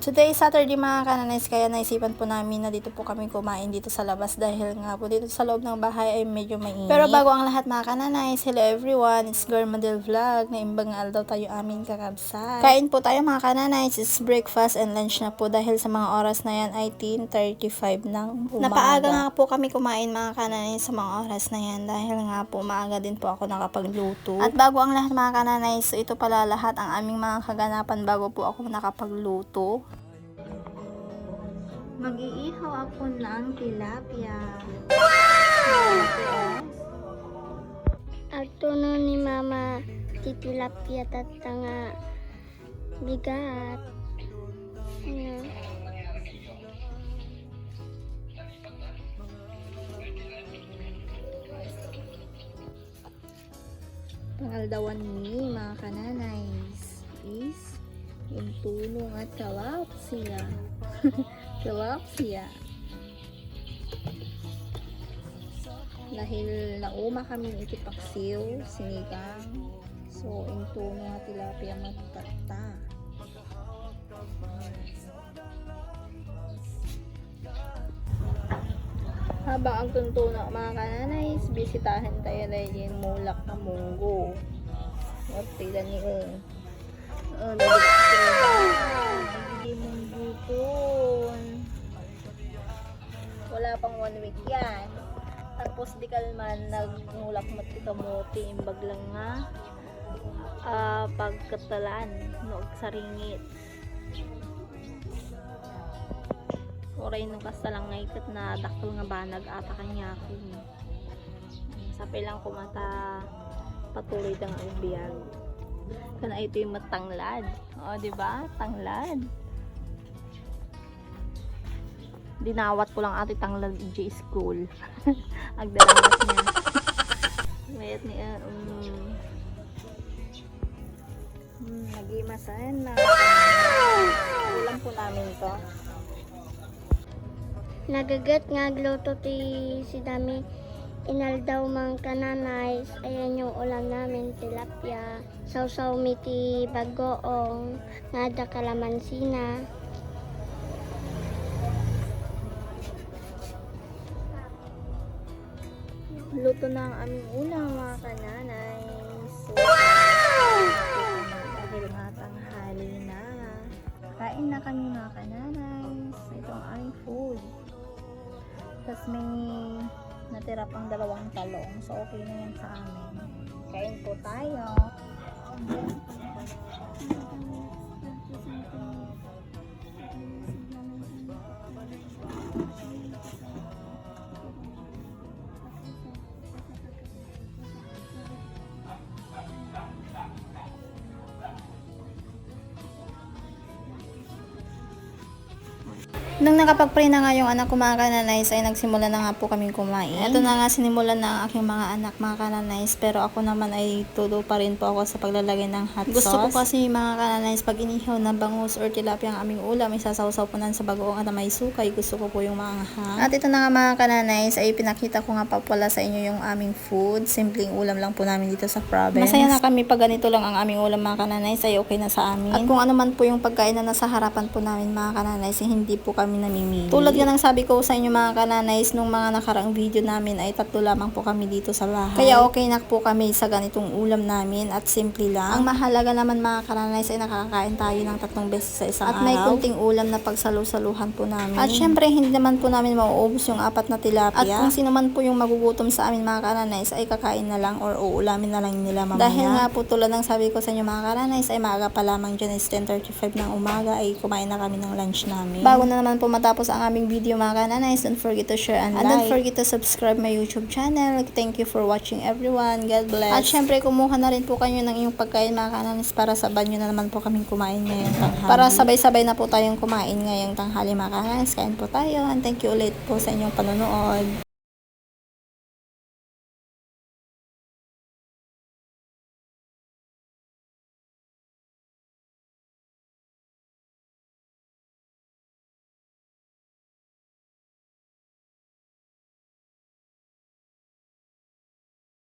Today is Saturday mga kananis, kaya naisipan po namin na dito po kami kumain dito sa labas dahil nga po dito sa loob ng bahay ay medyo mainit. Pero bago ang lahat mga kananis, hello everyone, it's Girl Model Vlog, na imbang daw tayo aming kakabsat. Kain po tayo mga kananis, it's breakfast and lunch na po dahil sa mga oras na yan ay 10:35 ng umaga. Napaaga nga po kami kumain mga kananis sa mga oras na yan dahil nga po maaga din po ako nakapagluto. At bago ang lahat mga kananis, ito pala lahat ang aming mga kaganapan bago po ako nakapagluto. Mag-iihaw ako ng tilapia. Wow! Ato no ni mama titilapia tatanga bigat. Ano? Pangaldawan ni mga kananays is yung tulong at kalapsiya. Kalapsiya. Dahil nauma kami itipaksiw, sinigang. So, yung tulong at tilapia matata. Habang ang tuntunan mga kananays, bisitahin tayo dahil yung mulak na munggo. At tila ni hindi munggo po. Wala pang 1 week yan. Tapos di kalman nagmulak matikamuti imbag lang nga pagkatalan noog sa ringit. Oray nung kasalang nga ikat na dakol nga banag ata kanya ako. Sapay lang kumata patuloy tang ubiyag. Kana ito yung matanglad. O, di ba? Tanglad. Dinawat ko lang ati tanglad J school. Agdalamat niya. Mayat niya. Nagimasan na. Ulam po namin to. Nagagat nga gluto ti si dami inaldaw mang kananays. Ayan yung ulam namin tilapia. Sausaw mi ti bagoong nga da kalamansina. Luto na ang aming ulam mga kananays. So, dahil nga tanghali na. Kain na kami mga kananays. Ito ang aming food. Tapos may natira pang 2 talong. So, okay na yan sa amin. Kain po tayo. Nung nakapag-pray na nga yung anak ko mga kananays, ay nagsimula na nga po kaming kumain. Ito na nga sinimulan na ang aking mga anak mga kananays, pero ako naman ay tulo pa rin po ako sa paglalagay ng hot sauce. Gusto ko kasi mga kananays, pag inihaw na bangus or tilapia ang aming ulam, isasawsaw po nan sa bagoong at may sukay. Gusto ko po yung maanghang. At ito na nga mga kananays, ay pinakita ko nga pa pala sa inyo yung aming food. Simpleng ulam lang po namin dito sa province. Masaya na kami pag ganito lang ang aming ulam mga kananays, ay okay na sa amin. At kung ano man po yung pagkain na nasa harapan po namin mga kananays, hindi po kami namimili. Tulad nga ng sabi ko sa inyo mga kananays, nung mga nakaraang video namin ay 3 lamang po kami dito sa bahay. Kaya okay na po kami sa ganitong ulam namin at simple lang. Ang mahalaga naman mga kananays ay nakakain tayo ng 3 beses sa isang araw. At may kunting ulam na pagsalu-saluhan po namin. At syempre hindi naman po namin mauubos yung 4 na tilapia. At kung sino man po yung magugutom sa amin mga kananays ay kakain na lang or uulamin na lang nila mamaya. Dahil nga po tulad ng sabi ko sa inyo mga kananays ay maaga pa lamang dyan is 10:35 ng umaga ay kumain na kami ng lunch namin. Bago na naman po matapos ang aming video mga kananays, don't forget to share and like. Don't forget to subscribe my YouTube channel. Thank you for watching everyone. God bless. At syempre kumuha na rin po kayo ng iyong pagkain mga kananays para sabayan nyo na naman po kaming kumain ngayong tanghali. Para sabay-sabay na po tayong kumain ngayong tanghali mga kananays. Kain po tayo and thank you ulit po sa inyong panonood.